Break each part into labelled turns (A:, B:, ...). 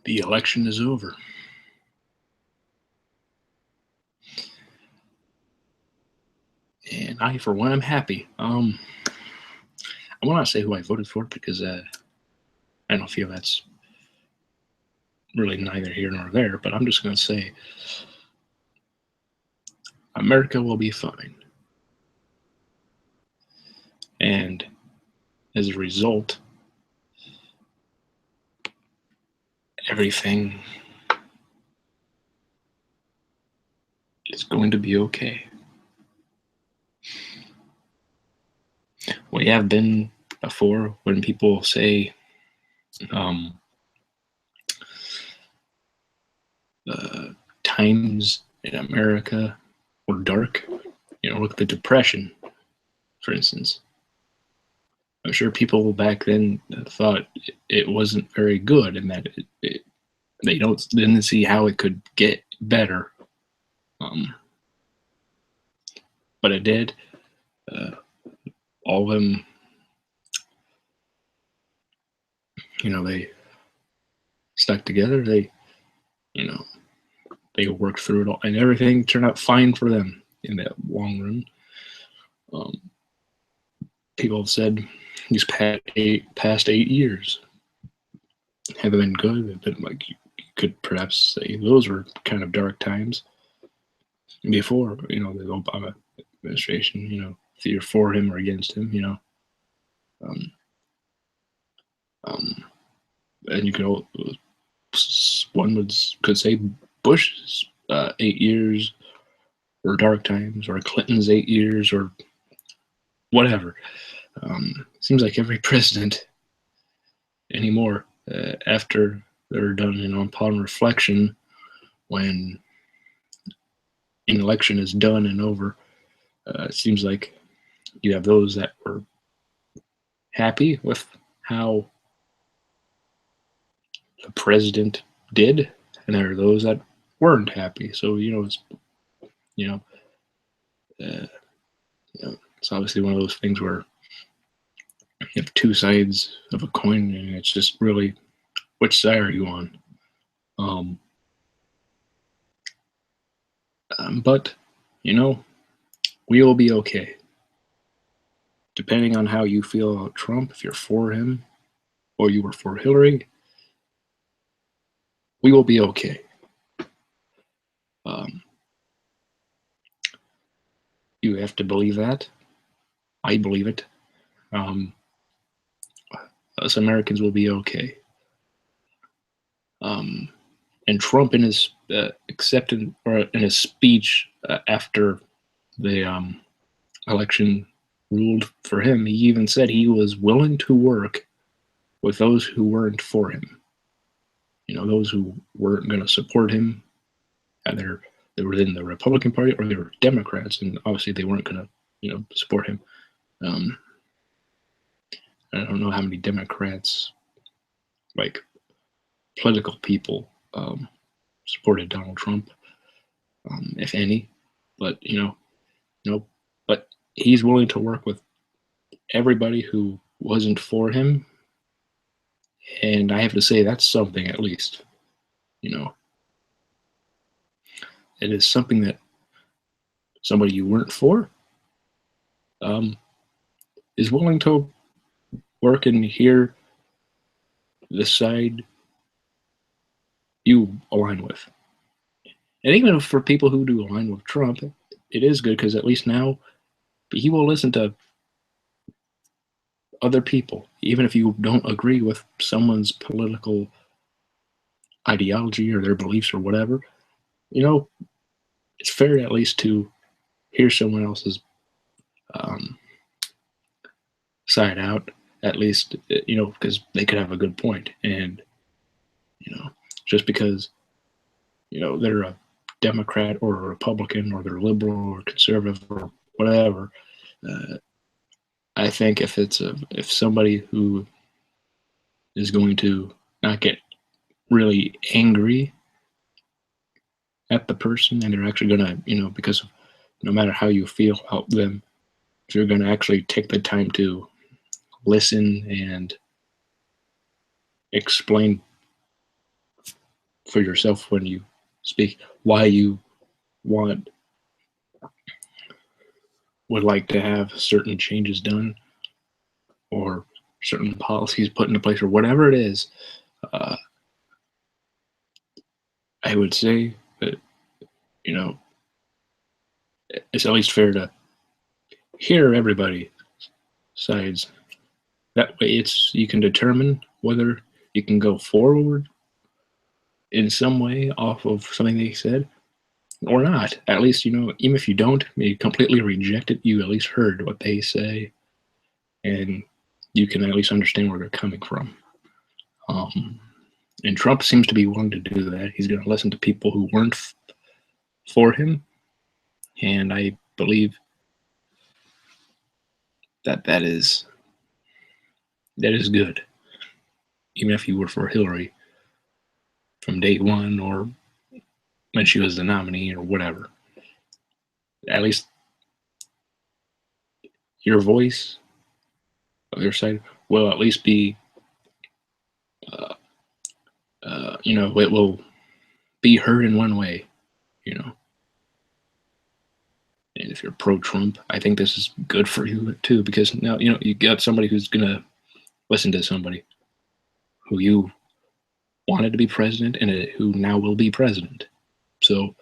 A: The election is over. And I, for one, am happy. I will not say who I voted for because I don't feel that's really neither here nor there, but I'm just going to say America will be fine. And as a result, everything is going to be okay. We have been before when people say times in America were dark. Look at the Depression, for instance. I'm sure people back then thought it wasn't very good and that they didn't see how it could get better. But it did. All of them, they stuck together. They worked through it all, and everything turned out fine for them in that long run. People have said these past 8 years have been good. They've been like, you could perhaps say those were kind of dark times before, the Obama administration, if you're for him or against him, and you could, could say Bush's 8 years or dark times, or Clinton's 8 years, or whatever. Seems like every president anymore, after they're done, upon reflection, when an election is done and over, it seems like you have those that were happy with how the president did, and there are those that weren't happy. So it's obviously one of those things where you have two sides of a coin, and it's just really which side are you on. But we will be okay. Depending on how you feel about Trump, if you're for him or you were for Hillary, we will be okay. You have to believe that. I believe it. Us Americans will be okay. And Trump, in his acceptance or in his speech after the election ruled for him, he even said he was willing to work with those who weren't for him. Those who weren't going to support him, either they were in the Republican Party or they were Democrats, and obviously they weren't going to, support him. I don't know how many Democrats, like political people, supported Donald Trump, if any. But but he's willing to work with everybody who wasn't for him, and I have to say that's something, at least. It is something that somebody you weren't for is willing to work and hear the side you align with. And even for people who do align with Trump, it is good because at least now he will listen to other people, even if you don't agree with someone's political ideology or their beliefs or whatever. It's fair at least to hear someone else's side out, at least, because they could have a good point. And, just because, they're a Democrat or a Republican or they're liberal or conservative or whatever, I think if somebody who is going to not get really angry at the person, and they're actually going to, because no matter how you feel about them, if you're going to actually take the time to listen and explain for yourself when you speak why you want would like to have certain changes done or certain policies put into place or whatever it is. uh, I would say that, you know, it's at least fair to hear everybody sides. That way it's you can determine whether you can go forward in some way off of something they said or not. At least, even if you don't, you completely reject it, you at least heard what they say and you can at least understand where they're coming from. Um, and Trump seems to be willing to do that. He's going to listen to people who weren't for him, and I believe that that is good. Even if you were for Hillary from day one or when she was the nominee or whatever, at least your voice of your side will at least be, uh, it will be heard in one way, you know. And if you're pro-Trump, I think this is good for you too, because now you got somebody who's gonna listen to somebody who you wanted to be president and who now will be president. So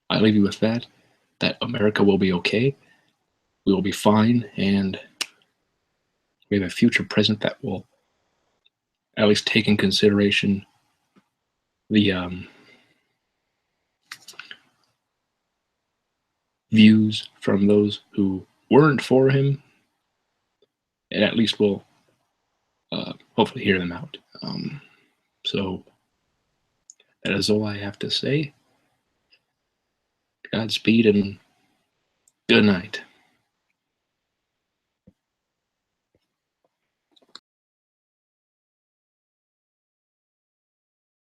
A: I leave you with that America will be okay, we will be fine, and we have a future president that will at least take in consideration the views from those who weren't for him, and at least will hopefully hear them out. So that is all I have to say. Godspeed and good night.